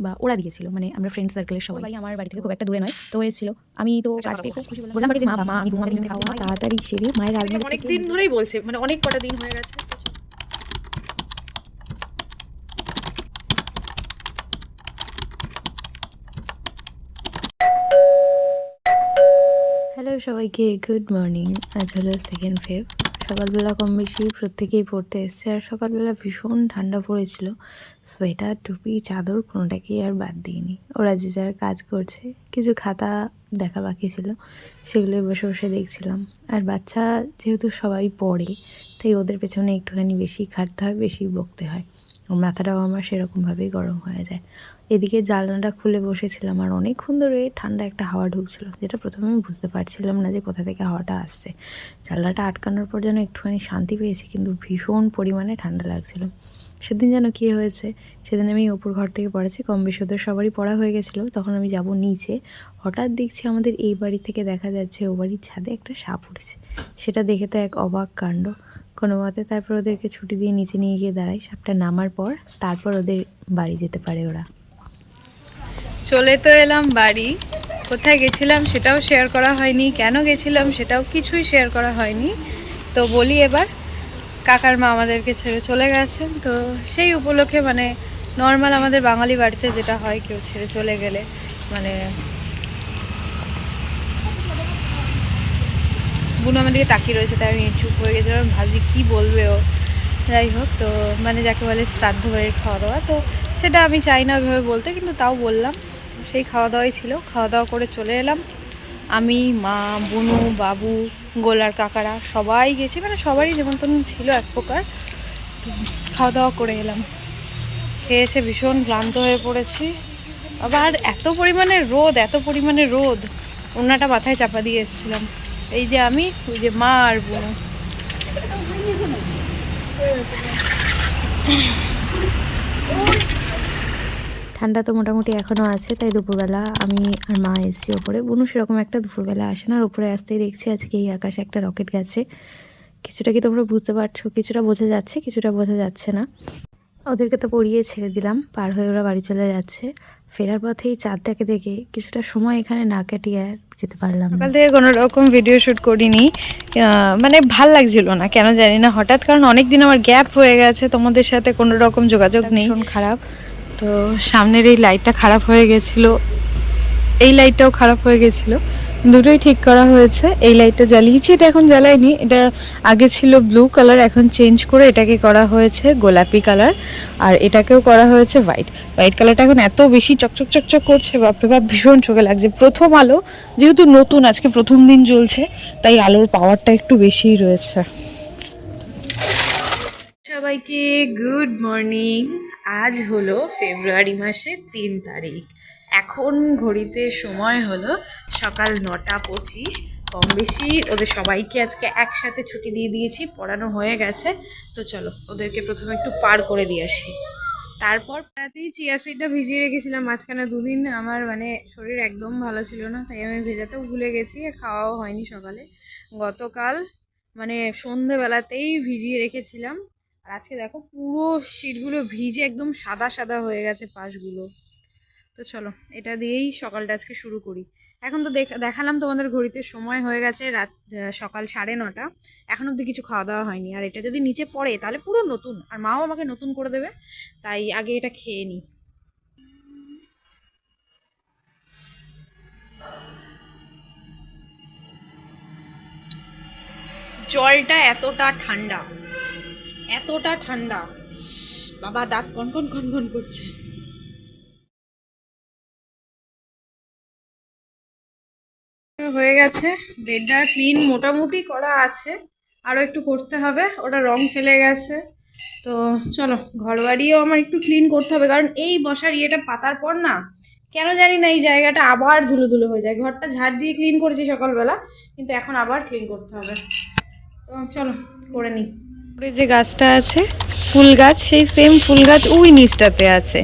বা ওরা দিয়েছিল, মানে আমরা ফ্রেন্ড সার্কেলের সবাই। আমার বাড়ি থেকে খুব একটা দূরে নয়, তো এসেছিল। আমি তো কাজ পেয়ে খুব খুশি বললাম যে মা আমি বৌমা দিন খাওয়া তাড়াতাড়ি সেরে মায়ের আলমারি অনেক দিন ধরেই বলছে, মানে অনেক কটা দিন হয়ে গেছে। হ্যালো সবাইকে, গুড মর্নিং। আজ হলো 2 ফেব। সকালবেলা কম বেশি প্রত্যেকেই পড়তে এসছে, আর সকালবেলা ভীষণ ঠান্ডা পড়েছিল। সোয়েটার, টুপি, চাদর কোনোটাকেই আর বাদ দিইনি। ওরা যে যার কাজ করছে, কিছু খাতা দেখা বাকি ছিল, সেগুলোই বসে বসে দেখছিলাম। আর বাচ্চা যেহেতু সবাই পড়ে, তাই ওদের পেছনে একটুখানি বেশি খাটতে হয়, বেশি বকতে হয়। মাথাটাও আমার সেরকমভাবেই গরম হয়ে যায়। এদিকে জানলাটা খুলে বসেছিলাম, আর অনেকক্ষণ ধরে ঠান্ডা একটা হাওয়া ঢুকছিল, যেটা প্রথমে আমি বুঝতে পারছিলাম না যে কোথা থেকে হাওয়াটা আসছে। জানলাটা আটকানোর পর যেন একটুখানি শান্তি পেয়েছি, কিন্তু ভীষণ পরিমাণে ঠান্ডা লাগছিল। সেদিন যেন কী হয়েছে, সেদিন আমি ওপর ঘর থেকে পড়েছি, কম বেশি ওদের সবারই পড়া হয়ে গেছিলো। তখন আমি যাব নিচে, হঠাৎ দেখছি আমাদের এই বাড়ি থেকে দেখা যাচ্ছে ও বাড়ির ছাদে একটা সাপ উঠেছে। সেটা দেখে তো এক অবাক কাণ্ড। কোনো মতে তারপর ওদেরকে ছুটি দিয়ে নিচে নিয়ে গিয়ে দাঁড়াই। সাপটা নামার পর তারপর ওদের বাড়ি যেতে পারে ওরা। চলে তো এলাম বাড়ি। কোথায় গেছিলাম সেটাও শেয়ার করা হয়নি, কেন গেছিলাম সেটাও কিছুই শেয়ার করা হয়নি। তো বলি এবার, কাকার মা আমাদেরকে ছেড়ে চলে গেছেন। তো সেই উপলক্ষে, মানে নর্মাল আমাদের বাঙালি বাড়িতে যেটা হয়, কেউ ছেড়ে চলে গেলে মানে বুনু আমাদেরকে তাকিয়ে রয়েছে, তাই আমি চুপ হয়ে গেছিলাম, ভাবছি কী বলবে ও। যাই হোক, তো মানে যাকে বলে শ্রাদ্ধ বাড়ির খাওয়া দাওয়া, তো সেটা আমি চাই না ওইভাবে বলতে, কিন্তু তাও বললাম। সেই খাওয়া দাওয়াই ছিল, খাওয়া দাওয়া করে চলে এলাম। আমি, মা, বুনু, বাবু, গোলার কাকারা সবাই গেছি, মানে সবারই যেমন ছিল এক প্রকার। খাওয়া দাওয়া করে এলাম, খেয়ে এসে ভীষণ ক্লান্ত হয়ে পড়েছি। আবার এত পরিমাণে রোদ, ওড়নাটা মাথায় চাপা দিয়ে এসেছিলাম। এই যে আমি, ওই যে মা আর বুনু। ঠান্ডা তো মোটামুটি এখনও আছে, তাই দুপুরবেলা আমি আর মা এসেছি ওপরে। বুনু সেরকম একটা দুপুরবেলা আসে না, আর ওপরে আসতেই দেখছি আজকে এই আকাশে একটা রকেট গেছে। কিছুটা কি তোমরা বুঝতে পারছো? কিছুটা বোঝা যাচ্ছে, কিছুটা বোঝা যাচ্ছে না। ওদেরকে তো পড়িয়ে ছেড়ে দিলাম, পার হয়ে ওরা বাড়ি চলে যাচ্ছে। ফেরার পথে এই চাঁদটাকে দেখে কিছুটা সময় এখানে না কাটিয়ে আর যেতে পারলাম না। সকাল থেকে কোনো রকম ভিডিও শ্যুট করিনি, মানে ভাল লাগছিল না, কেন জানি না হঠাৎ, কারণ অনেক দিন আমার গ্যাপ হয়ে গেছে, তোমাদের সাথে কোনো রকম যোগাযোগ নেই। ভীষণ খারাপ। তো সামনের এই লাইটটা খারাপ হয়ে গেছিলো, এই লাইটটাও খারাপ হয়ে গেছিলো, দুটোই ঠিক করা হয়েছে। এই লাইটটা জ্বালিয়েছি, এটা এখন জ্বালাইনি, এটা আগে ছিল ব্লু কালার, এখন চেঞ্জ করে এটাকে করা হয়েছে গোলাপি কালার, আর এটাকেও করা হয়েছে হোয়াইট কালারটা এখন এত বেশি চকচক চকচক করছে, বাপরে বাপ, ভীষণ চোখে লাগছে। প্রথম আলো যেহেতু নতুন, আজকে প্রথম দিন জ্বলছে, তাই আলোর পাওয়ারটা একটু বেশিই রয়েছে। সবাইকে গুড মর্নিং। আজ হলো ফেব্রুয়ারি মাসের 3 তারিখ। এখন ঘড়িতে সময় হলো সকাল 9:25। কম বেশি ওদের সবাইকে আজকে একসাথে ছুটি দিয়ে দিয়েছি, পড়ানো হয়ে গেছে। তো চলো ওদেরকে প্রথমে একটু পার করে দিয়ে আসি। তারপর রাতেই চিয়া সিডটা ভিজিয়ে রেখেছিলাম। মাঝখানে দুদিন আমার মানে শরীর একদম ভালো ছিল না, তাই আমি ভেজাতেও ভুলে গেছি, আর খাওয়াও হয়নি সকালে। গতকাল মানে সন্ধেবেলাতেই ভিজিয়ে রেখেছিলাম, আর আজকে দেখো পুরো শীটগুলো ভিজে একদম সাদা সাদা হয়ে গেছে পাশগুলো। তো চলো এটা দিয়েই সকালটা আজকে শুরু করি। এখন তো দেখালাম তোমাদের ঘড়িতে সময় হয়ে গেছে রাত সকাল 9:30। এখন অবধি কিছু খাওয়া দাওয়া হয়নি, আর এটা যদি নিচে পড়ে তাহলে পুরো নতুন, আর মাও আমাকে নতুন করে দেবে, তাই আগে এটা খেয়ে নিই। জলটা এতটা ঠান্ডা, বাবা দাঁত কনকন কনকন করছে। হয়ে গেছে, বেডটা ক্লিন মোটামুটি করা আছে, আরও একটু করতে হবে, ওটা রং ফেলে গেছে। তো চলো ঘরবাড়িও আমার একটু ক্লিন করতে হবে, কারণ এই বসার ইয়েটা পাতার পর না, কেন জানি না এই জায়গাটা আবার ধুলো ধুলো হয়ে যায়। ঘরটা ঝাড় দিয়ে ক্লিন করেছি সকালবেলা, কিন্তু এখন আবার ক্লিন করতে হবে। তো চলো করে নিই। যে গাছটা আছে ফুল গাছ, সেই সেম ফুল গাছ ওই নিচটাতে আছে,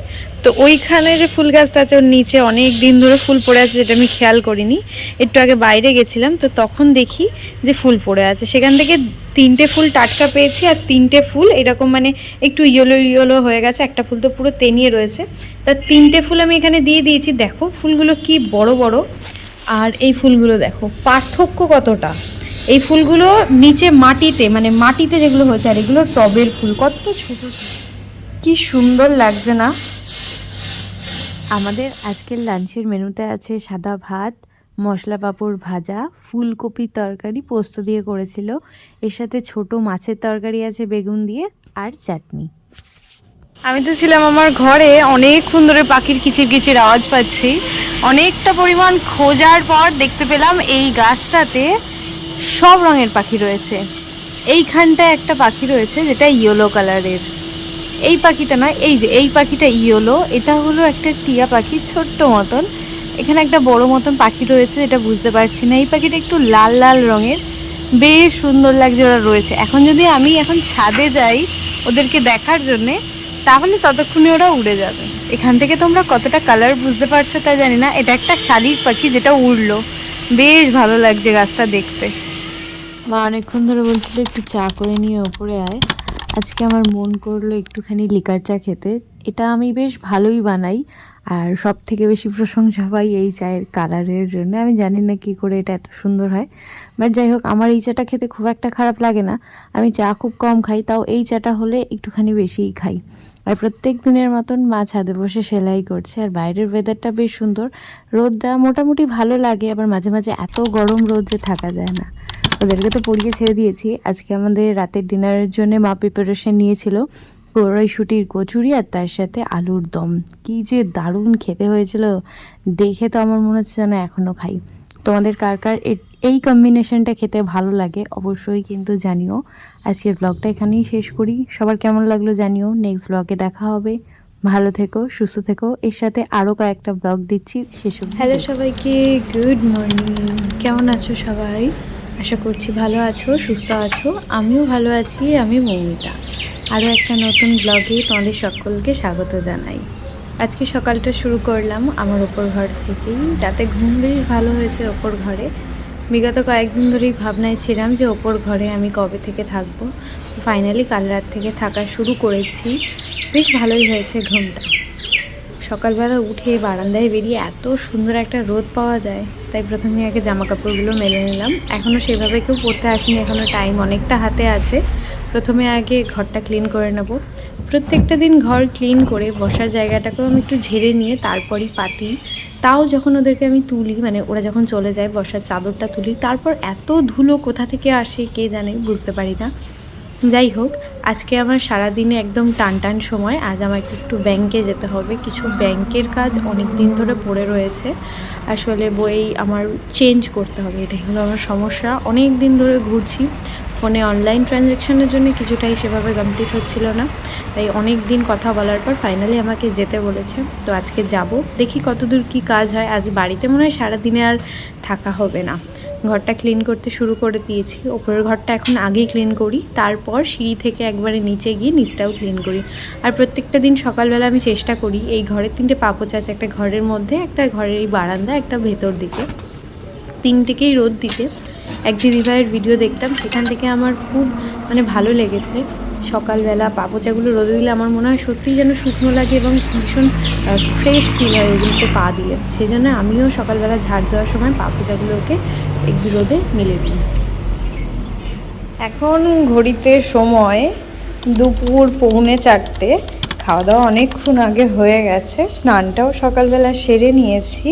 তো ওইখানে যে ফুল গাছটা আছে ওর নিচে অনেক দিন ধরে ফুল পড়ে আছে, যেটা আমি খেয়াল করিনি। একটু আগে বাইরে গেছিলাম তো তখন দেখি যে ফুল পড়ে আছে। সেখান থেকে 3টে ফুল টাটকা পেয়েছি, আর 3টে ফুল এরকম মানে একটু ইয়েলো ইয়েলো হয়ে গেছে, একটা ফুল তো পুরো তেনিয়ে রয়েছে। তা 3টে ফুল আমি এখানে দিয়ে দিয়েছি। দেখো ফুলগুলো কি বড় বড়, আর এই ফুলগুলো দেখো পার্থক্য কতটা। এই ফুলগুলো নিচে মাটিতে, মানে মাটিতে যেগুলো হয়েছে, আর এগুলো টবের ফুল, কত ছোট, কি সুন্দর লাগছে না। আমাদের আজকের লাঞ্চের মেনুতে আছে সাদা ভাত, মশলা পাঁপড় ভাজা, ফুলকপির তরকারি পোস্ত দিয়ে করেছিল, এর সাথে ছোট মাছের তরকারি আছে বেগুন দিয়ে, আর চাটনি। আমি তো ছিলাম আমার ঘরে, অনেকক্ষণ ধরে পাখির কিচির কিচির আওয়াজ পাচ্ছি। অনেকটা পরিমাণ খোঁজার পর দেখতে পেলাম এই গাছটাতে সব রঙের পাখি রয়েছে। এইখানটায় একটা পাখি রয়েছে যেটা ইয়েলো কালারের। এই পাখিটা না, এই যে এই পাখিটা ইয়েলো, এটা হলো একটা টিয়া পাখি ছোট্ট মতন। এখানে একটা বড় মতন পাখি রয়েছে, যেটা বুঝতে পারছি না। এই পাখিটা একটু লাল লাল রঙের, বেশ সুন্দর লাগছে ওরা রয়েছে। এখন যদি আমি এখন ছাদে যাই ওদেরকে দেখার জন্যে, তাহলে ততক্ষণে ওরা উড়ে যাবে। এখান থেকে তোমরা কতটা কালার বুঝতে পারছো তা জানি না। এটা একটা শালিক পাখি যেটা উড়লো, বেশ ভালো লাগছে গাছটা দেখতে। মা অনেকক্ষণ ধরে বলছিল একটু চা করে নিয়ে ওপরে আয়। আজকে আমার মন করলো একটুখানি লিকার চা খেতে। এটা আমি বেশ ভালোই বানাই, আর সব থেকে বেশি প্রশংসা পাই এই চায়ের কালারের জন্য। আমি জানি না কী করে এটা এত সুন্দর হয়, বাট যাই হোক, আমার এই চাটা খেতে খুব একটা খারাপ লাগে না। আমি চা খুব কম খাই, তাও এই চাটা হলে একটুখানি বেশিই খাই। আর প্রত্যেক দিনের মতন মা ছাদে বসে সেলাই করছে, আর বাইরের ওয়েদারটা বেশ সুন্দর, রোদটা মোটামুটি ভালো লাগে, আবার মাঝে মাঝে এত গরম রোদ যে থাকা যায় না। ওদেরকে তো পড়িয়ে ছেড়ে দিয়েছি। আজকে আমাদের রাতের ডিনারের জন্য মা প্রিপারেশন নিয়েছিল কড়াইশুঁটির কচুরি, আর তার সাথে আলুর দম। কী যে দারুণ খেতে হয়েছিল, দেখে তো আমার মনে হচ্ছে যেন এখনও খাই। তোমাদের কার কার এই কম্বিনেশনটা খেতে ভালো লাগে অবশ্যই কিন্তু জানিও। আজকের ব্লগটা এখানেই শেষ করি। সবার কেমন লাগলো জানিও। নেক্সট ব্লগে দেখা হবে। ভালো থেকো, সুস্থ থেকো। এর সাথে আরও কয়েকটা ব্লগ দিচ্ছি, সেসব। হ্যালো সবাইকে, গুড মর্নিং। কেমন আছো সবাই? আশা করছি ভালো আছো, সুস্থ আছো। আমিও ভালো আছি। আমি মৌমিতা। আরও একটা নতুন ব্লগে তোমাদের সকলকে স্বাগত জানাই। আজকে সকালটা শুরু করলাম আমার ওপর ঘর থেকেই। রাতে ঘুম বেশ ভালো হয়েছে ওপর ঘরে। বিগত কয়েকদিন ধরেই ভাবনায় ছিলাম যে ওপর ঘরে আমি কবে থেকে থাকবো। ফাইনালি কাল রাত থেকে থাকা শুরু করেছি। বেশ ভালোই হয়েছে ঘুমটা। সকালবেলা উঠে বারান্দায় বেরিয়ে এত সুন্দর একটা রোদ পাওয়া যায়, তাই প্রথমে আগে জামা কাপড়গুলো মেলে নিলাম। এখনও সেভাবে কেউ পরতে আসেনি, এখনও টাইম অনেকটা হাতে আছে। প্রথমে আগে ঘরটা ক্লিন করে নেব। প্রত্যেকটা দিন ঘর ক্লিন করে বসার জায়গাটাকেও আমি একটু ঝেড়ে নিয়ে তারপরই পাতি। তাও যখন ওদেরকে আমি তুলি, মানে ওরা যখন চলে যায় বসার চাদরটা তুলি, তারপর এত ধুলো কোথা থেকে আসে কে জানে, বুঝতে পারি না। যাই হোক, আজকে আমার সারাদিনে একদম টান টান সময়। আজ আমাকে একটু ব্যাংকে যেতে হবে। কিছু ব্যাংকের কাজ অনেক দিন ধরে পড়ে রয়েছে। আসলে বই আমার চেঞ্জ করতে হবে, এটাই হলো আমার সমস্যা। অনেক দিন ধরে ঘুরছি ফোনে অনলাইন ট্রানজ্যাকশানের জন্য, কিছুটাই সেভাবে কমপ্লিট হচ্ছিল না। তাই অনেক দিন কথা বলার পর ফাইনালি আমাকে যেতে বলেছে। তো আজকে যাব, দেখি কতদূর কি কাজ হয়। আজ বাড়িতে মনে হয় সারাদিনে আর থাকা হবে না। ঘরটা ক্লিন করতে শুরু করে দিয়েছি। ওপরের ঘরটা এখন আগেই ক্লিন করি, তারপর সিঁড়ি থেকে একবারে নিচে গিয়ে নিচটাও ক্লিন করি। আর প্রত্যেকটা দিন সকালবেলা আমি চেষ্টা করি এই ঘরের 3টে পাপোচ আছে, একটা ঘরের মধ্যে, একটা ঘরের এই বারান্দা, একটা ভেতর দিকে, 3টেকেই রোদ দিতে। এক দিদিভাইয়ের ভিডিও দেখতাম, সেখান থেকে আমার খুব মানে ভালো লেগেছে। সকালবেলা পাপোচাগুলো রোদে দিলে আমার মনে হয় সত্যিই যেন শুকনো লাগে এবং ভীষণ ফ্রেশ ফিল হয় ওগুলোতে পা দিলে। সেই জন্য আমিও সকালবেলা ঝাড় দেওয়ার সময় পাপোচাগুলোকে একটু রোদে মিলে দিই। এখন ঘড়িতে সময় দুপুর 3:45। খাওয়া দাওয়া অনেকক্ষণ আগে হয়ে গেছে, স্নানটাও সকালবেলা সেরে নিয়েছি।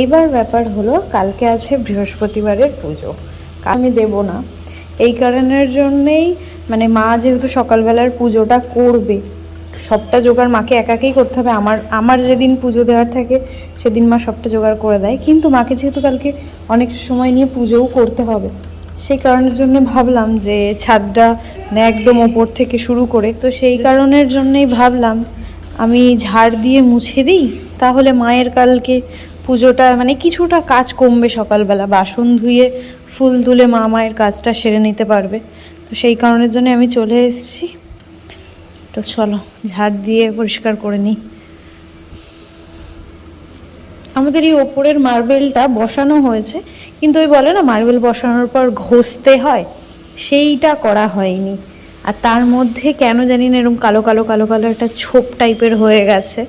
এবার ব্যাপার হলো, কালকে আছে বৃহস্পতিবারের পুজো। আমি দেব না, এই কারণের জন্যেই, মানে মা যেহেতু সকালবেলার পুজোটা করবে, সবটা জোগাড় মাকে একাকেই করতে হবে। আমার যেদিন পুজো দেওয়ার থাকে সেদিন মা সবটা জোগাড় করে দেয়, কিন্তু মাকে যেহেতু কালকে অনেকটা সময় নিয়ে পুজোও করতে হবে, সেই কারণের জন্য ভাবলাম যে ছাদটা মানে একদম ওপর থেকে শুরু করে, তো সেই কারণের জন্যই ভাবলাম আমি ঝাড় দিয়ে মুছে দিই, তাহলে মায়ের কালকে পুজোটা মানে কিছুটা কাজ কমবে। সকালবেলা বাসন ধুয়ে ফুল তুলে মা মায়ের কাজটা সেরে নিতে পারবে। তো সেই কারণের জন্য আমি চলে এসেছি। তো চলো ঝাড় দিয়ে পরিষ্কার করে নিই। আমাদের এই ওপরের মার্বেলটা বসানো হয়েছে, কিন্তু ওই বলে না মার্বেল বসানোর পর ঘষতে হয়, সেইটা করা হয়নি। আর তার মধ্যে কেন জানি না এরকম কালো কালো কালো কালো একটা ছোপ টাইপের হয়ে গেছে।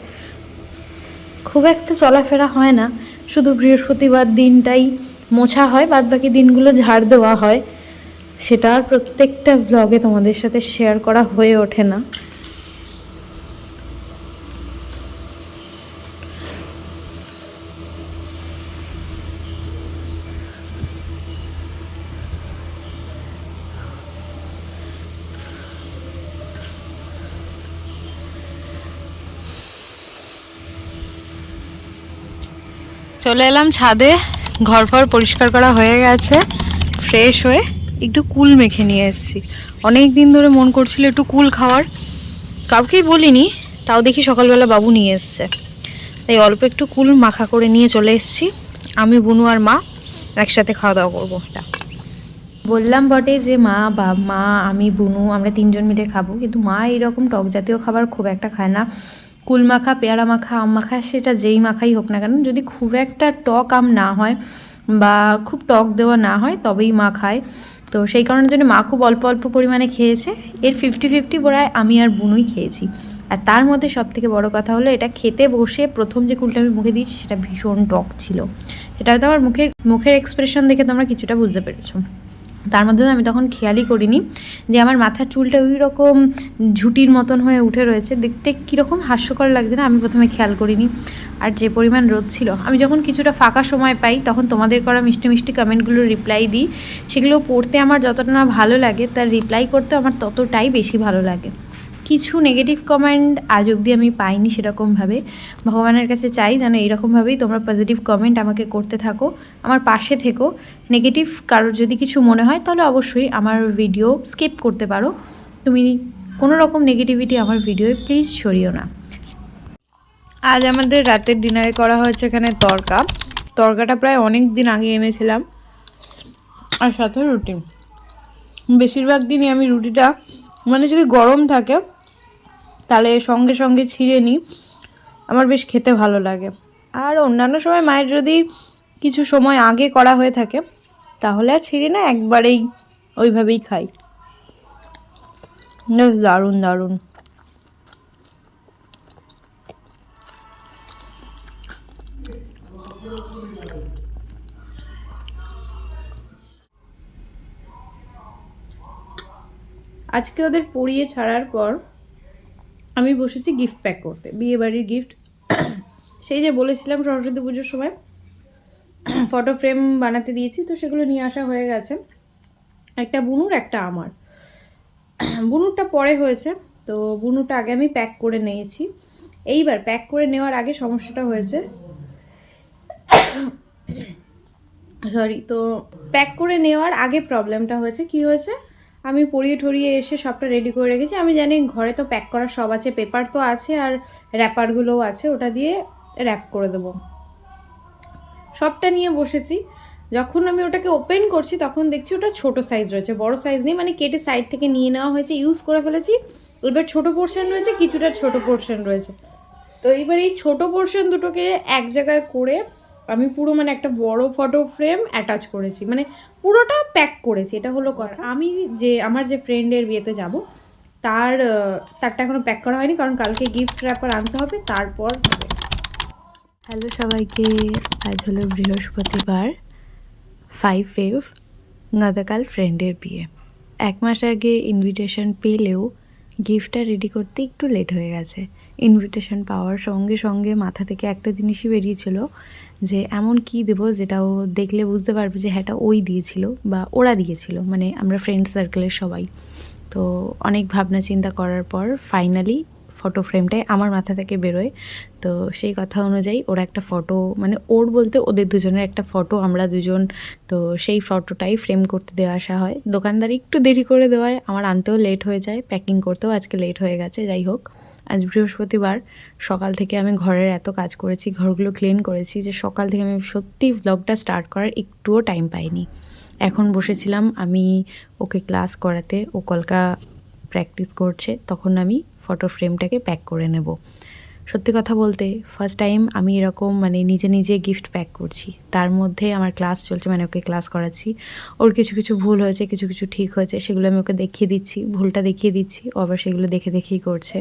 খুব একটা চলাফেরা হয় না, শুধু বৃহস্পতিবার দিনটাই মোছা হয়, বাদ বাকি দিনগুলো ঝাড় দেওয়া হয়। সেটা আর প্রত্যেকটা ভ্লগে তোমাদের সাথে শেয়ার করা হয়ে ওঠে না। চলে এলাম ছাদে, ঘর ফর পরিষ্কার করা হয়ে গেছে, ফ্রেশ হয়ে একটু কুল মেখে নিয়ে এসেছি। অনেক দিন ধরে মন করছিল একটু কুল খাওয়ার, কাউকেই বলিনি, তাও দেখি সকালবেলা বাবু নিয়ে এসছে, তাই অল্প একটু কুল মাখা করে নিয়ে চলে এসেছি। আমি, বুনু আর মা একসাথে খাওয়া দাওয়া করবো। এটা বললাম বটে যে মা আমি বুনু আমরা তিনজন মিলে খাবো, কিন্তু মা এরকম টক জাতীয় খাবার খুব একটা খায় না। কুল মাখা, পেয়ারা মাখা, আম মাখা, সেটা যেই মাখাই হোক না কেন, যদি খুব একটা টক আম না হয় বা খুব টক দেওয়া না হয় তবেই মা খায়। তো সেই কারণের জন্য মা খুব অল্প অল্প পরিমাণে খেয়েছে, এর 50-50 বোধহয় আমি আর বুনুই খেয়েছি। আর তার মধ্যে সব থেকে বড়ো কথা হলো, এটা খেতে বসে প্রথম যে কুলটা আমি মুখে দিয়েছি সেটা ভীষণ টক ছিল। সেটা হয়তো আমার মুখের এক্সপ্রেশন দেখে তোমরা কিছুটা বুঝতে পেরেছো। তার মধ্যে আমি তখন খেয়ালই করিনি যে আমার মাথার চুলটা ওই রকম ঝুটির মতন হয়ে উঠে রয়েছে, দেখতে কীরকম হাস্যকর লাগছে না, আমি প্রথমে খেয়াল করিনি। আর যে পরিমাণ রোদ ছিল, আমি যখন কিছুটা ফাঁকা সময় পাই তখন তোমাদের করা মিষ্টি মিষ্টি কমেন্টগুলো রিপ্লাই দিই। সেগুলো পড়তে আমার যতটা না ভালো লাগে, তার রিপ্লাই করতে আমার ততটাই বেশি ভালো লাগে। কিছু নেগেটিভ কমেন্ট আজ অবধি আমি পাইনি সেরকমভাবে। ভগবানের কাছে চাই যেন এইরকমভাবেই তোমরা পজিটিভ কমেন্ট আমাকে করতে থাকো, আমার পাশে থেকো। নেগেটিভ কারোর যদি কিছু মনে হয় তাহলে অবশ্যই আমার ভিডিও স্কিপ করতে পারো। তুমি কোনো রকম নেগেটিভিটি আমার ভিডিওয় প্লিজ সরিও না। আজ আমাদের রাতের ডিনারে করা হয়েছে এখানে তরকাটা প্রায় অনেক দিন আগে এনেছিলাম, আর সাথে রুটি। বেশিরভাগ দিনই আমি রুটিটা মানে যদি গরম থাকে তাহলে সঙ্গে সঙ্গে ছিঁড়ে নিই, আমার বেশ খেতে ভালো লাগে। আর অন্যান্য সময় মায়ের যদি কিছু সময় আগে করা হয়ে থাকে তাহলে আর ছিঁড়ি না, একবারেই ওইভাবেই খাই। বেশ দারুণ দারুণ। আজকে ওদের পড়িয়ে ছাড়ার পর আমি বসেছি গিফট প্যাক করতে, বিয়েবাড়ির গিফট। সেই যে বলেছিলাম সরস্বতী পুজোর সময় ফটো ফ্রেম বানাতে দিয়েছি, তো সেগুলো নিয়ে আসা হয়ে গেছে। একটা বুনুর, একটা আমার। বুনুরটা পরে হয়েছে, তো বুনুরটা আগে আমি প্যাক করে নিয়েছি। এইবার প্যাক করে নেওয়ার আগে সমস্যাটা হয়েছে, তো প্যাক করে নেওয়ার আগে প্রবলেমটা হয়েছে, কি হয়েছে, আমি পরিয়ে ঠরিয়ে এসে সবটা রেডি করে রেখেছি। আমি জানি ঘরে তো প্যাক করা সব আছে, পেপার তো আছে আর র্যাপারগুলোও আছে, ওটা দিয়ে র্যাপ করে দেবো। সবটা নিয়ে বসেছি, যখন আমি ওটাকে ওপেন করছি তখন দেখছি ওটা ছোট সাইজ রয়েছে, বড় সাইজ নেই, মানে কেটে সাইড থেকে নিয়ে নেওয়া হয়েছে, ইউজ করে ফেলেছি। এবার ছোটো পোর্শন রয়েছে, কিছুটা ছোট পোর্শন রয়েছে। তো এইবার এই ছোটো পোর্শন দুটোকে এক জায়গায় করে আমি পুরো মানে একটা বড় ফটো ফ্রেম অ্যাটাচ করেছি, মানে পুরোটা প্যাক করেছি। এটা হলো কথা। আমি যে আমার যে ফ্রেন্ডের বিয়েতে যাব তারটা এখনও প্যাক করা হয়নি, কারণ কালকে গিফট র্যাপার আনতে হবে, তারপর হবে। হ্যালো সবাইকে, আজ হলো বৃহস্পতিবার 5 ফেব, গতকাল ফ্রেন্ডের বিয়ে। 1 মাস আগে ইনভিটেশন পেলেও গিফটটা রেডি করতে একটু লেট হয়ে গেছে। ইনভিটেশন পাওয়ার সঙ্গে সঙ্গে মাথা থেকে একটা জিনিসই বেরিয়েছিল যে এমন কি দেবো যেটা ও দেখলে বুঝতে পারবে যে হ্যাঁ, এটা ওই দিয়েছিল বা ওরা দিয়েছিল, মানে আমরা ফ্রেন্ড সার্কেলের সবাই। তো অনেক ভাবনা চিন্তা করার পর ফাইনালি ফটো ফ্রেমটাই আমার মাথা থেকে বেরোয়। তো সেই কথা অনুযায়ী ওরা একটা ফটো, মানে ওর বলতে ওদের দুজনের একটা ফটো, আমরা দুজন, তো সেই ফটোটাই ফ্রেম করতে দেওয়া আসা হয়। দোকানদার একটু দেরি করে দেওয়ায় আমার আনতেও লেট হয়ে যায়, প্যাকিং করতেও আজকে লেট হয়ে গেছে। যাই হোক, আজ বৃহস্পতিবার সকাল থেকে আমি ঘরের এত কাজ করেছি, ঘরগুলো ক্লিন করেছি যে সকাল থেকে আমি সত্যি ব্লগটা স্টার্ট করার একটুও টাইম পাইনি। এখন বসেছিলাম আমি ওকে ক্লাস করাতে, ও কলকা প্র্যাকটিস করছে, তখন আমি ফটো ফ্রেমটাকে প্যাক করে নেব। সত্যি কথা বলতে ফার্স্ট টাইম আমি এরকম মানে নিজে নিজে গিফট প্যাক করছি। তার মধ্যে আমার ক্লাস চলছে, মানে ওকে ক্লাস করাচ্ছি। ওর কিছু কিছু ভুল হয়েছে, কিছু কিছু ঠিক হয়েছে, সেগুলো আমি ওকে দেখিয়ে দিচ্ছি, ভুলটা দেখিয়ে দিচ্ছি, ও আবার সেগুলো দেখে দেখেই করছে।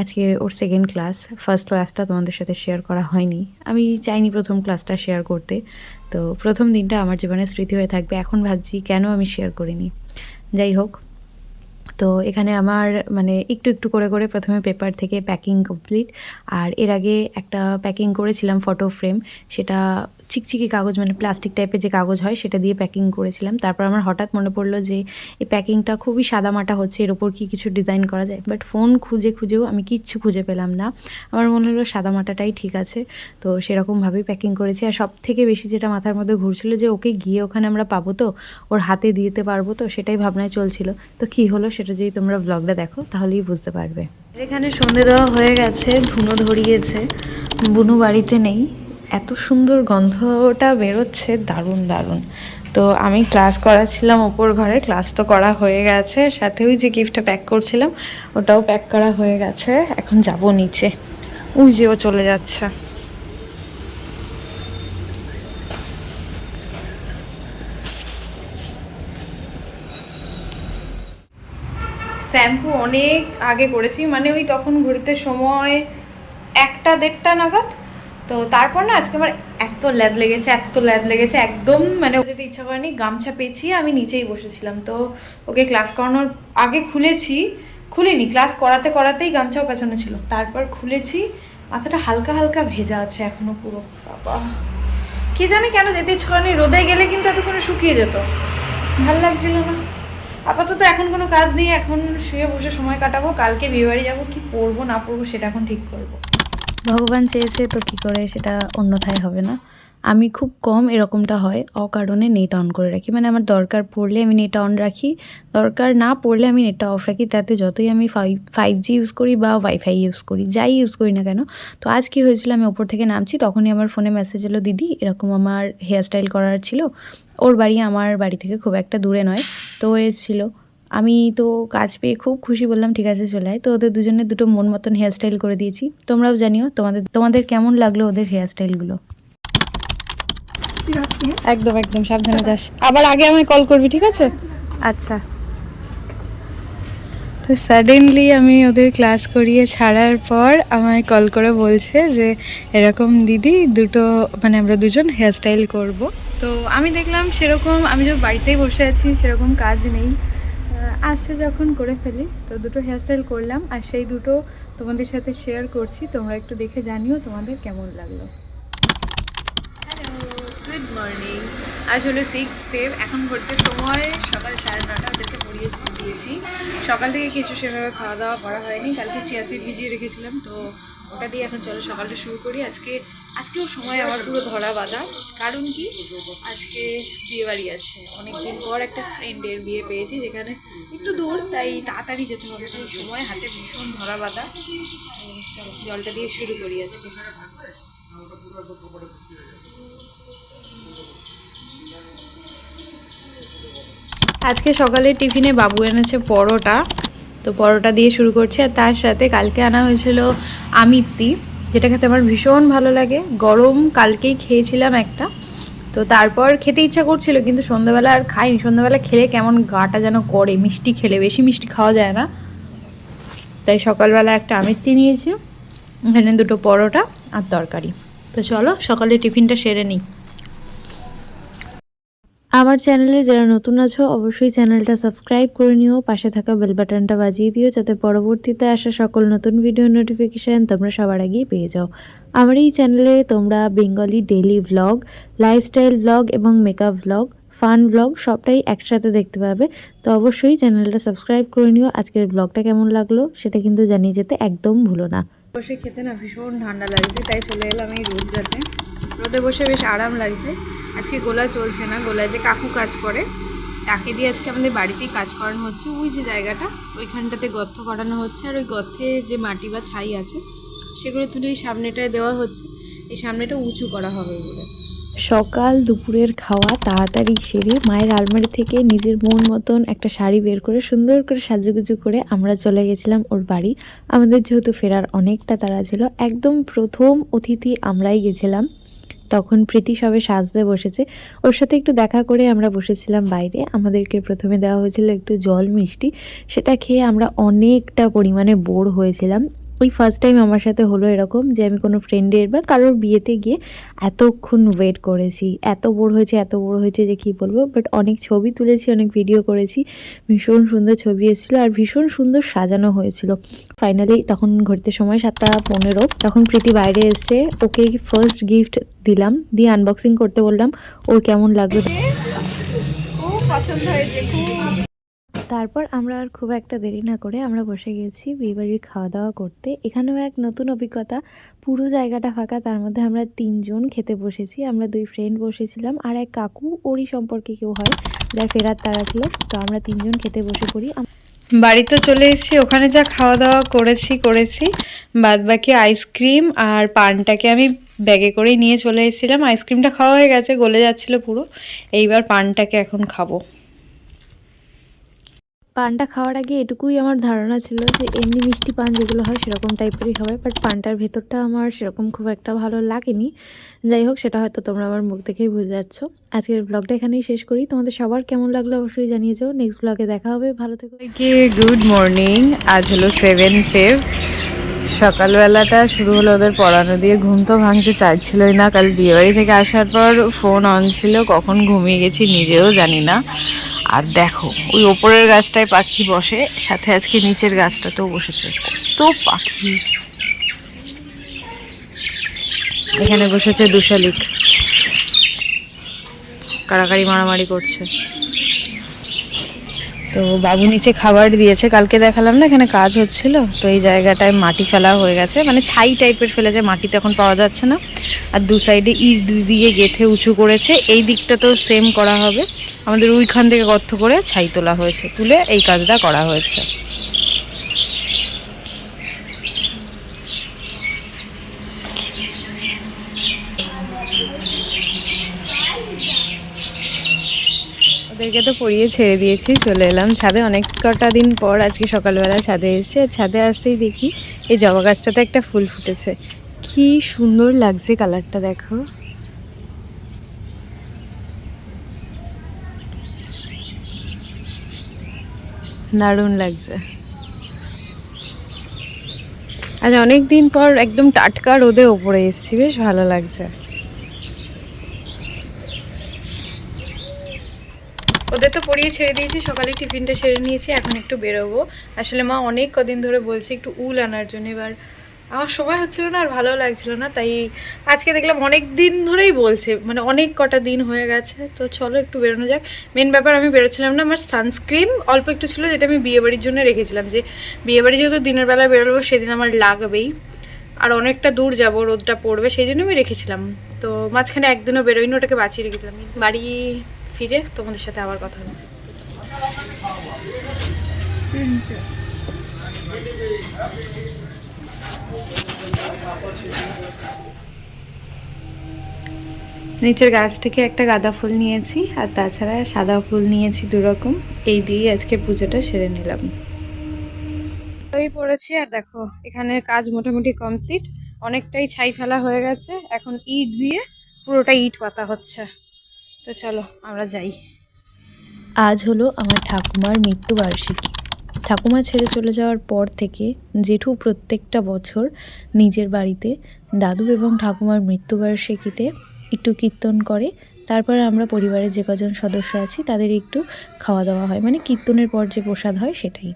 আজকে ওর সেকেন্ড ক্লাস, ফার্স্ট ক্লাসটা তোমাদের সাথে শেয়ার করা হয়নি। আমি চাইনি প্রথম ক্লাসটা শেয়ার করতে, তো প্রথম দিনটা আমার জীবনে স্মৃতি হয়ে থাকবে। এখন ভাবছি কেন আমি শেয়ার করিনি। যাই হোক, তো এখানে আমার মানে একটু একটু করে করে প্রথমে পেপার থেকে প্যাকিং কমপ্লিট। আর এর আগে একটা প্যাকিং করেছিলাম ফটো ফ্রেম, সেটা চিকচিকি কাগজ মানে প্লাস্টিক টাইপের যে কাগজ হয় সেটা দিয়ে প্যাকিং করেছিলাম। তারপর আমার হঠাৎ মনে পড়লো যে এই প্যাকিংটা খুবই সাদামাটা হচ্ছে, এর ওপর কি কিছু ডিজাইন করা যায়। বাট ফোন খুঁজে খুঁজেও আমি কিচ্ছু খুঁজে পেলাম না। আমার মনে হলো সাদামাটাটাই ঠিক আছে, তো সেরকমভাবেই প্যাকিং করেছি। আর সব থেকে বেশি যেটা মাথার মধ্যে ঘুরছিল যে ওকে গিয়ে ওখানে আমরা পাবো তো, ওর হাতে দিতে পারবো তো, সেটাই ভাবনায় চলছিল। তো কী হলো সেটা যদি তোমরা ব্লগটা দেখো তাহলেই বুঝতে পারবে। এখানে সন্ধে দেওয়া হয়ে গেছে, ধুনো ধরিয়েছে, বুনু বাড়িতে নেই। এত সুন্দর গন্ধটা বেরোচ্ছে, দারুণ দারুণ। তো আমি ক্লাস করাচ্ছিলাম ওপর ঘরে, ক্লাস তো করা হয়ে গেছে, সাথে ওই যে গিফটটা প্যাক করছিলাম ওটাও প্যাক করা হয়ে গেছে। এখন যাব নিচে, ওই যে ও চলে যাচ্ছে। শ্যাম্পু অনেক আগে করেছি, মানে ওই তখন ঘড়িতে সময় 1টা 1:30 নাগাদ। তো তারপর না আজকে আমার এত ল্যাদ লেগেছে একদম, মানে ও যেতে ইচ্ছা করেনি। গামছা পেঁচিয়ে আমি নিচেই বসেছিলাম। তো ওকে ক্লাস করানোর আগে খুলিনি, ক্লাস করাতে করাতেই গামছাও পেছানো ছিল। তারপর খুলেছি, মাথাটা হালকা হালকা ভেজা আছে এখনো পুরো। বাবা, কে জানে কেন যেতে ইচ্ছা করেনি। রোদে গেলে কিন্তু এতক্ষণে শুকিয়ে যেত, ভাল লাগছিল না। আপাতত এখন কোনো কাজ নেই, এখন শুয়ে বসে সময় কাটাবো। কালকে বিয়েবাড়ি যাবো, কি পরবো না পরবো সেটা এখন ঠিক করবো। ভগবান চেয়েছে তো কী করে, সেটা অন্যথায় হবে না। আমি খুব কম এরকমটা হয় অকারণে নেট অন করে রাখি, মানে আমার দরকার পড়লে আমি নেট অন রাখি, দরকার না পড়লে আমি নেটটা অফ রাখি। তাতে যতই আমি 5G ইউজ করি বা ওয়াইফাই ইউজ করি, যাই ইউজ করি না কেন। তো আজ কী হয়েছিল, আমি ওপর থেকে নামছি, তখনই আমার ফোনে মেসেজ এলো, দিদি এরকম আমার হেয়ার স্টাইল করার ছিল। ওর বাড়ি আমার বাড়ি থেকে খুব একটা দূরে নয়, তো এসেছিলো। আমি তো কাজ পেয়ে খুব খুশি, বললাম ঠিক আছে চলে আয়। তো ওদের দুজনের দুটো মন মতন হেয়ার স্টাইল করে দিয়েছি। তোমরাও জানিও তোমাদের কেমন লাগলো ওদের হেয়ার স্টাইলগুলো। একদম একদম সাবধানে যাস, আবার আগে আমায় কল করবি, ঠিক আছে? আচ্ছা। তো সাডেনলি আমি ওদের ক্লাস করিয়ে ছাড়ার পর আমায় কল করে বলছে যে এরকম দিদি দুটো, মানে আমরা দুজন হেয়ার স্টাইল করব। তো আমি দেখলাম সেরকম, আমি যে বাড়িতেই বসে আছি সেরকম কাজ নেই, আসছে যখন করে ফেলি। তো দুটো হেয়ার স্টাইল করলাম, আর সেই দুটো তোমাদের সাথে শেয়ার করছি। তোমরা একটু দেখে জানিও তোমাদের কেমন লাগলো। Hello, good morning. আজ হলো 6 ফেব, এখন ঘুরতে সময় সকাল 9:30। ওদেরকে পড়িয়ে দিয়েছি। সকাল থেকে কিছু সেভাবে খাওয়া দাওয়া করা হয়নি, কালকে চিয়া সিড ভিজিয়ে রেখেছিলাম, তো ওটা দিয়ে এখন চলো সকালটা শুরু করি। আজকেও সময় আমার পুরো ধরা বাঁধা, কারণ কি আজকে বিয়েবাড়ি আছে। অনেকদিন পর একটা ফ্রেন্ডের বিয়ে পেয়েছি, যেখানে একটু দূর, তাই তাড়াতাড়ি যেতে হবে, তাই সময় হাতে ভীষণ ধরা বাঁধা। চলো জলটা দিয়ে শুরু করি আজকে। আজকে সকালে টিফিনে বাবু এনেছে পরোটা, তো পরোটা দিয়ে শুরু করছি। আর তার সাথে কালকে আনা হয়েছিল আমিত্তি, যেটা খেতে আমার ভীষণ ভালো লাগে। গরম কালকেই খেয়েছিলাম একটা, তো তারপর খেতে ইচ্ছা করছিল, কিন্তু সন্ধ্যাবেলা আর খাইনি। সন্ধ্যাবেলা খেলে কেমন গাটা যেন করে, মিষ্টি খেলে, বেশি মিষ্টি খাওয়া যায় না, তাই সকালবেলা একটা আমিত্তি নিয়েছি, এখানে দুটো পরোটা আর তরকারি। তো চলো সকালে টিফিনটা সেরে নিই। আমার চ্যানেলে যারা নতুন আছো অবশ্যই চ্যানেলটা সাবস্ক্রাইব করে নিও, পাশে থাকা বেল বাটনটা বাজিয়ে দিও, যাতে পরবর্তীতে আসা সকল নতুন ভিডিও নোটিফিকেশান তোমরা সবার আগেই পেয়ে যাও। আমার এই চ্যানেলে তোমরা Bengali daily vlog, lifestyle vlog এবং মেকআপ ভ্লগ, ফান ভ্লগ সবটাই একসাথে দেখতে পাবে। তো অবশ্যই চ্যানেলটা সাবস্ক্রাইব করে নিও। আজকের ব্লগটা কেমন লাগলো সেটা কিন্তু জানিয়ে যেতে একদম ভুলো না। বসে খেতে না ভীষণ ঠান্ডা লাগছে, তাই চলে এলাম এই রোদটাতে। রোদে বসে বেশ আরাম লাগছে। আজকে গোলা চলছে না, গোলায় যে কাকু কাজ করে তাকে দিয়ে আজকে আমাদের বাড়িতেই কাজ করানো হচ্ছে। ওই যে জায়গাটা, ওইখানটাতে গর্ত করানো হচ্ছে, আর ওই গর্তে যে মাটি বা ছাই আছে সেগুলো তুলে ওই সামনেটায় দেওয়া হচ্ছে। এই সামনেটা উঁচু করা হবে বলে, সকাল দুপুরের খাওয়া তাড়াতাড়ি সেরে মায়ের আলমারি থেকে নিজের মন মতন একটা শাড়ি বের করে সুন্দর করে সাজুগুজু করে আমরা চলে গেছিলাম ওর বাড়ি। আমাদের যেহেতু ফেরার অনেকটা তাড়া ছিল, একদম প্রথম অতিথি আমরাই গেছিলাম। তখন প্রীতি সবে সাজতে বসেছে, ওর সাথে একটু দেখা করে আমরা বসেছিলাম বাইরে। আমাদেরকে প্রথমে দেওয়া হয়েছিল একটু জল মিষ্টি, সেটা খেয়ে আমরা অনেকটা পরিমাণে বোর হয়েছিলাম। ওই ফার্স্ট টাইম আমার সাথে হলো এরকম যে আমি কোনো ফ্রেন্ডের বা কারোর বিয়েতে গিয়ে এতক্ষণ ওয়েট করেছি, এত বোর হয়েছে যে কী বলবো। বাট অনেক ছবি তুলেছি, অনেক ভিডিও করেছি, ভীষণ সুন্দর ছবি এসেছিলো আর ভীষণ সুন্দর সাজানো হয়েছিল। ফাইনালি তখন ঘড়িতে সময় 7:15, তখন প্রীতি বাইরে এসছে, ওকে ফার্স্ট গিফট দিলাম, দিয়ে আনবক্সিং করতে বললাম ওর কেমন লাগলো। খুব পছন্দ হয়েছে, খুব। তারপর আমরা আর খুব একটা দেরি না করে আমরা বসে গেছি বিয়েবাড়ির খাওয়া দাওয়া করতে। এখানেও এক নতুন অভিজ্ঞতা, পুরো জায়গাটা ফাঁকা, তার মধ্যে আমরা 3জন খেতে বসেছি। আমরা 2 ফ্রেন্ড বসেছিলাম আর এক কাকু, ওরই সম্পর্কে কেউ হয়, যার ফেরার তাড়া ছিল। তো আমরা 3জন খেতে বসে পড়ি। বাড়ি তো চলে এসেছি, ওখানে যা খাওয়া দাওয়া করেছি বাদ বাকি আইসক্রিম আর পানটাকে আমি ব্যাগে করেই নিয়ে চলে এসেছিলাম। আইসক্রিমটা খাওয়া হয়ে গেছে, গলে যাচ্ছিলো পুরো। এইবার পানটাকে এখন খাবো। পানটা খাওয়ার আগে এটুকুই আমার ধারণা ছিল যে এমনি মিষ্টি পান যেগুলো হয় সেরকম টাইপেরই হবে, বাট পানটার ভেতরটা আমার সেরকম খুব একটা ভালো লাগেনি। যাই হোক, সেটা হয়তো তোমরা আমার মুখ দেখেই বুঝে যাচ্ছ। আজকের ব্লগটা এখানেই শেষ করি। তোমাদের সবার কেমন লাগলো অবশ্যই জানিয়ে যাও। নেক্সট ব্লগে দেখা হবে, ভালো থেকো। Good morning. আজ হলো 7 ফেব। সকালবেলাটা শুরু হলো ওদের পড়ানো দিয়ে, ঘুম তো ভাঙতে চাইছিলই না। কাল বিয়েবাড়ি থেকে আসার পর ফোন অন ছিল, কখন ঘুমিয়ে গেছি নিজেও জানি না। আর দেখো ওই ওপরের গাছটায় পাখি বসে, সাথে আজকে নিচের গাছটাতেও বসেছে কত পাখি। এখানে বসেছে দুশালিক, কাড়াকাড়ি মারামারি করছে। তো বাবু নিচে খাবার দিয়েছে, কালকে দেখালাম না এখানে কাজ হচ্ছিল, তো এই জায়গাটায় মাটি ফেলা হয়ে গেছে, মানে ছাই টাইপের ফেলেছে, মাটি তো এখন পাওয়া যাচ্ছে না। আর দু সাইডে ইট দিয়ে গেঁথে উঁচু করেছে, এই দিকটা তো সেম করা হবে। আমাদের ওইখান থেকে গর্ত করে ছাই তোলা হয়েছে, তুলে এই কাজটা করা হয়েছে। ওদেরকে তো পড়িয়ে ছেড়ে দিয়েছি, চলে এলাম ছাদে। অনেক কটা দিন পর আজকে সকালবেলা ছাদে এসেছি। আর ছাদে আসতেই দেখি এই জবা গাছটাতে একটা ফুল ফুটেছে, কি সুন্দর লাগছে কালারটা, দেখো। দারুণ লাগছে। আজ অনেক দিন পর একদম টাটকা রোদে ওপরে এসেছি, বেশ ভালো লাগছে। ওদের তো পড়িয়ে ছেড়ে দিয়েছি, সকালে টিফিনটা সেরে নিয়েছি, এখন একটু বেরোবো। আসলে মা অনেক কদিন ধরে বলছে একটু উল আনার জন্য, এবার আমার সময় হচ্ছিল না আর ভালো লাগছিল না, তাই আজকে দেখলাম অনেক দিন ধরেই বলছে, মানে অনেক কটা দিন হয়ে গেছে। তো চলো একটু বেরোনো যাক। মেন ব্যাপার, আমি বেরোচ্ছিলাম না, আমার সানস্ক্রিন অল্প একটু ছিল, যেটা আমি বিয়েবাড়ির জন্য রেখেছিলাম, যে বিয়েবাড়ি যেহেতু দিনের বেলা বেরোবো সেদিন আমার লাগবেই, আর অনেকটা দূর যাব, রোদটা পড়বে, সেই জন্য আমি রেখেছিলাম। তো মাঝখানে একদিনও বেরোয়নি, ওটাকে বাঁচিয়ে রেখেছিলাম। বাড়ি ফিরে তোমাদের সাথে আবার কথা হচ্ছে। নিচের গাছ থেকে একটা গাঁদা ফুল নিয়েছি, আর তাছাড়া সাদা ফুল নিয়েছি 2 রকম। এই দিয়েই আজকের পুজোটা সেরে নিলাম। ওই পড়েছি, আর দেখো এখানের কাজ মোটামুটি কমপ্লিট, অনেকটাই ছাই ফেলা হয়ে গেছে, এখন ইট দিয়ে পুরোটা ইট পাতা হচ্ছে। তো চলো আমরা যাই। আজ হলো আমার ঠাকুমার মৃত্যুবার্ষিকী। ঠাকুমা ছেড়ে চলে যাওয়ার পর থেকে জেঠু প্রত্যেকটা বছর নিজের বাড়িতে দাদু এবং ঠাকুমার মৃত্যুবার্ষিকীতে একটু কীর্তন করে। তারপর আমরা পরিবারের যে কজন সদস্য আছি তাদের একটু খাওয়া দাওয়া হয়, মানে কীর্তনের পর যে প্রসাদ হয় সেটাই।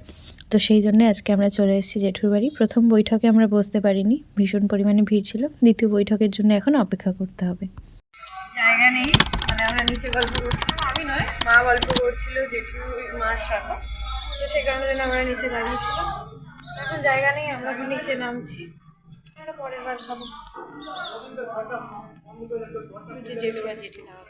তো সেই জন্যে আজকে আমরা চলে এসেছি জেঠুর বাড়ি। প্রথম বৈঠকে আমরা বসতে পারিনি, ভীষণ পরিমাণে ভিড় ছিল। দ্বিতীয় বৈঠকের জন্য এখন অপেক্ষা করতে হবে। জায়গা নেই, মানে আমরা নিচে গল্প করছিলাম, আমি নয় মা গল্প করছিল জেঠু মার সাথে, তো সেই কারণে জন্য আমরা নিচে দাঁড়িয়েছিলাম। এখন জায়গা নেই, আমরা এখন নিচে নামছি, আমরা পরের বার খাবো। জেঠু আর জেঠি খাওয়া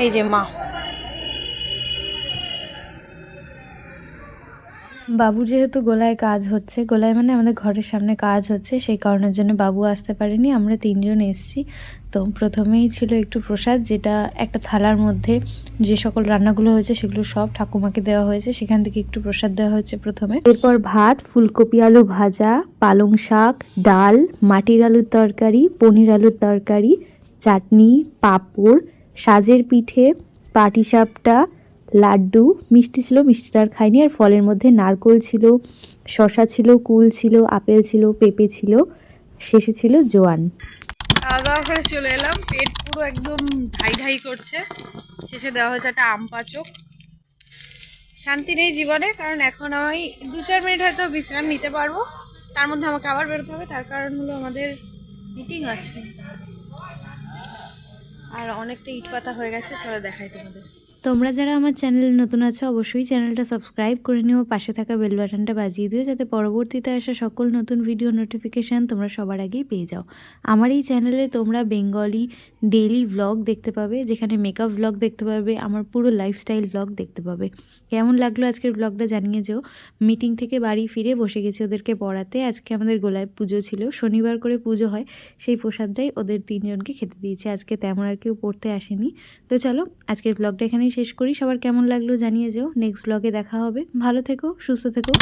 এই যে মা। বাবু যেহেতু গোলায় কাজ হচ্ছে, গোলায় মানে আমাদের ঘরের সামনে কাজ হচ্ছে, সেই কারণের জন্য বাবু আসতে পারেনি, আমরা তিনজন এসেছি। তো প্রথমেই ছিল একটু প্রসাদ, যেটা একটা থালার মধ্যে যে সকল রান্নাগুলো হয়েছে সেগুলো সব ঠাকুমাকে দেওয়া হয়েছে, সেখান থেকে একটু প্রসাদ দেওয়া হয়েছে প্রথমে। এরপর ভাত, ফুলকপি আলু ভাজা, পালং শাক, ডাল, মাটির আলুর তরকারি, পনির আলুর তরকারি, চাটনি, পাঁপড়, সাজের পিঠে, পাটিসাপটা, লাড্ডু, মিষ্টি ছিল, মিষ্টিটা আর খাইনি। আর ফলের মধ্যে নারকোল ছিল, শশা ছিল, কুল ছিল, আপেল ছিল, পেঁপে ছিল, শেষে ছিল জোয়ান। খাওয়া দাওয়া করে চলে এলাম, পেট পুরো একদম ঢাই ঢাই করছে। শেষে দেওয়া হয়েছে একটা আম পাচক। শান্তি নেই জীবনে, কারণ এখন আমি 2-4 মিনিট হয়তো বিশ্রাম নিতে পারবো, তার মধ্যে আমাকে আবার বেরোতে হবে। তার কারণ হলো আমাদের মিটিং আছে, আর অনেকটা ইট পাতা হয়ে গেছে। চলো দেখাই তোমাদের। তোমরা যারা আমার চ্যানেলে নতুন আছো অবশ্যই চ্যানেলটা সাবস্ক্রাইব করে নিও, পাশে থাকা বেল বাটনটা বাজিয়ে দিও, যাতে পরবর্তীতে আসা সকল নতুন ভিডিও নোটিফিকেশান তোমরা সবার আগেই পেয়ে যাও। আমার এই চ্যানেলে তোমরা বেঙ্গলি ডেইলি ভ্লগ দেখতে পাবে, যেখানে মেকআপ ভ্লগ দেখতে পাবে, আমার পুরো লাইফস্টাইল ভ্লগ দেখতে পাবে। কেমন লাগলো আজকের ভ্লগটা জানিয়ে যেও। মিটিং থেকে বাড়ি ফিরে বসে গেছি ওদেরকে পড়াতে। আজকে আমাদের গোলায় পুজো ছিল, শনিবার করে পুজো হয়, সেই প্রসাদটাই ওদের তিনজনকে খেতে দিয়েছি। আজকে তেমন আর কেউ পড়তে আসেনি। তো চলো আজকের ব্লগটা এখানেই শেষ করি। সবার কেমন লাগলো জানিয়ে যেও। নেক্সট ব্লগে দেখা হবে। ভালো থেকো, সুস্থ থেকো।